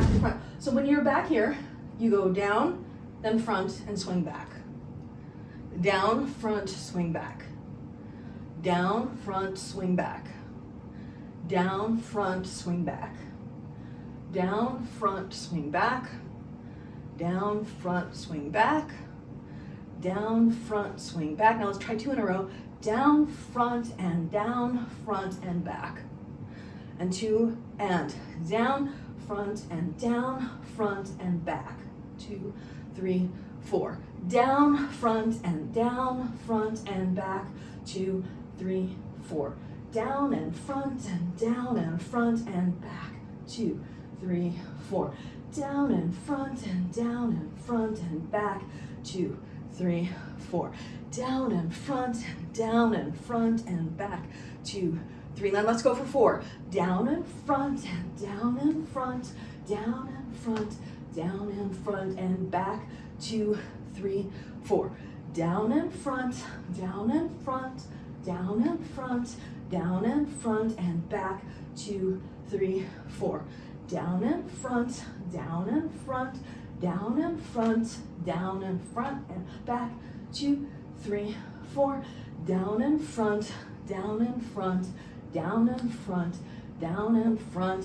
back to the front. So when you're back here, you go down, then front, and swing back. Down, front, swing back. Down, front, swing back. Down, front, swing back. Down, front, swing back. Down, front, swing back. Down, front, swing back. Now let's try 2 in a row. Down, front, and back. And 2, and down, front, and back. 2, 3, 4. Down, front, and back. 2, 3, 4. Down and front and back. 2, 3, 4. Down and front and back. 2, 3, 4. Down and front and back. 2, 3. Then let's go for 4. Down and front, down and front and back. 2, 3, 4. Down and front and back. 2, 3, 4. Down and front and back. 2, 3, 4. Down and front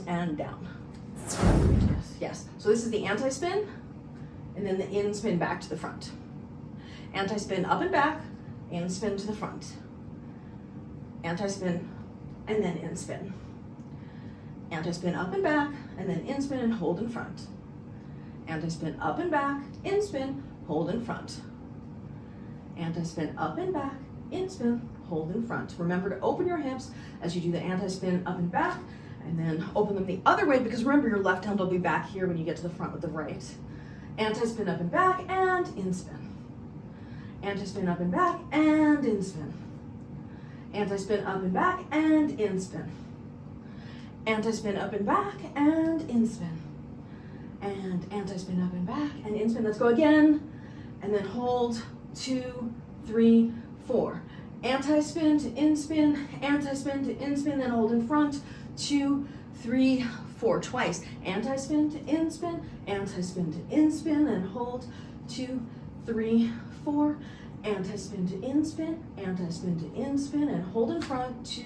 and down. Yes. So this is the anti-spin, and then the in-spin back to the front. Anti-spin up and back, in-spin to the front. Anti-spin, and then in-spin. Anti-spin up and back, and then in-spin and hold in front. Anti-spin up and back, in-spin, hold in front. Anti-spin up and back, in-spin, hold in front. Remember to open your hips as you do the anti-spin up and back, and then open them the other way, because remember your left hand will be back here when you get to the front with the right. Anti-spin up and back, and in-spin. Anti-spin up and back, and in-spin. Anti-spin up and back, and in-spin. Anti-spin up and back, and in-spin. And anti-spin up and back, and in-spin. Let's go again, and then hold. 2, 3, 4. Anti-spin to in-spin, anti-spin to in-spin, then hold in front. 2, 3, 4. Twice. Anti-spin to in-spin, anti-spin to in-spin, and hold. 2, 3, 4. Anti-spin to in-spin, anti-spin to in-spin, and hold in front. 2,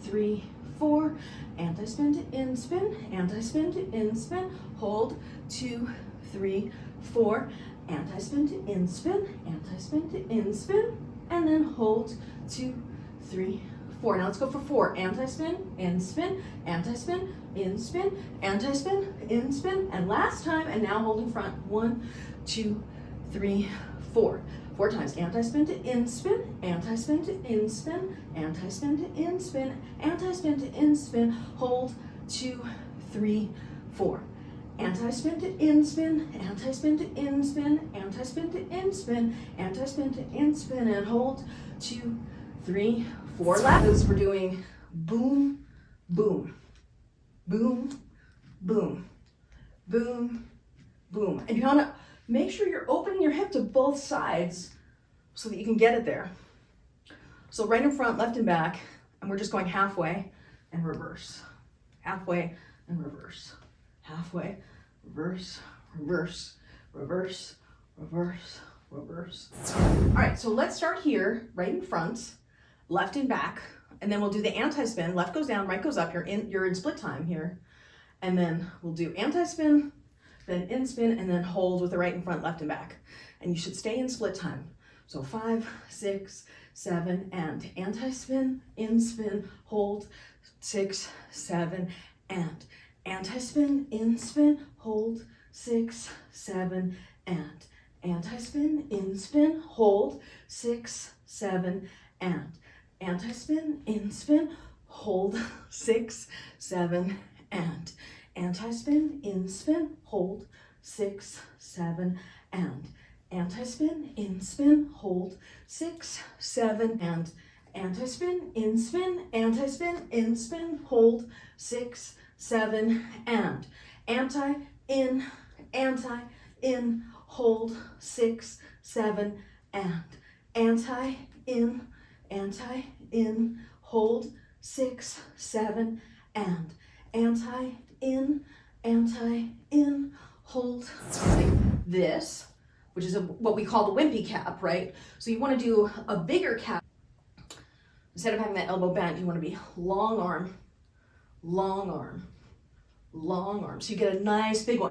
3, 4. Anti-spin to in-spin, anti-spin to in-spin, hold. 2, 3, 4. Anti-spin to in-spin, anti-spin to in-spin, and then hold. 2, 3, 4. Now let's go for 4. Anti-spin, in-spin, anti-spin, in-spin, anti-spin, in-spin, and last time, and now hold in front. 1, 2, 3, 4. 4 times. Anti-spin to in-spin, anti-spin to in-spin, anti-spin to in-spin, anti-spin to in-spin, hold. 2, 3, 4. Anti-spin to in-spin, anti-spin to in-spin, anti-spin to in-spin, anti-spin to in-spin, and hold. 2, 3, 4. Last, we're doing boom, boom, boom, boom, boom, boom. And you want to make sure you're opening your hip to both sides so that you can get it there. So right in front, left and back, and we're just going halfway and reverse. Halfway and reverse. Halfway, reverse, reverse, reverse, reverse, reverse. All right, so let's start here, right in front, left and back, and then we'll do the anti-spin. Left goes down, right goes up. You're in split time here. And then we'll do anti-spin, then in-spin, and then hold with the right in front, left and back. And you should stay in split time. So 5, 6, 7, and anti-spin, in-spin, hold, 6, 7, and anti-spin, in-spin, hold, 6, 7, and anti-spin, in-spin, hold, 6, 7, and anti-spin, in-spin, hold, 6, 7, and anti-spin, in-spin, hold, 6, 7, and anti-spin, in-spin, hold, 6, 7, and anti-spin, in-spin, anti-spin, in-spin, hold, 6, 7, and anti-in, hold, 6, 7, and anti-in, hold, 6, 7, and anti-in, anti, in, hold, this, which is what we call the wimpy cap, right? So you want to do a bigger cap. Instead of having that elbow bent, you want to be long arm, long arm, long arm. So you get a nice big one.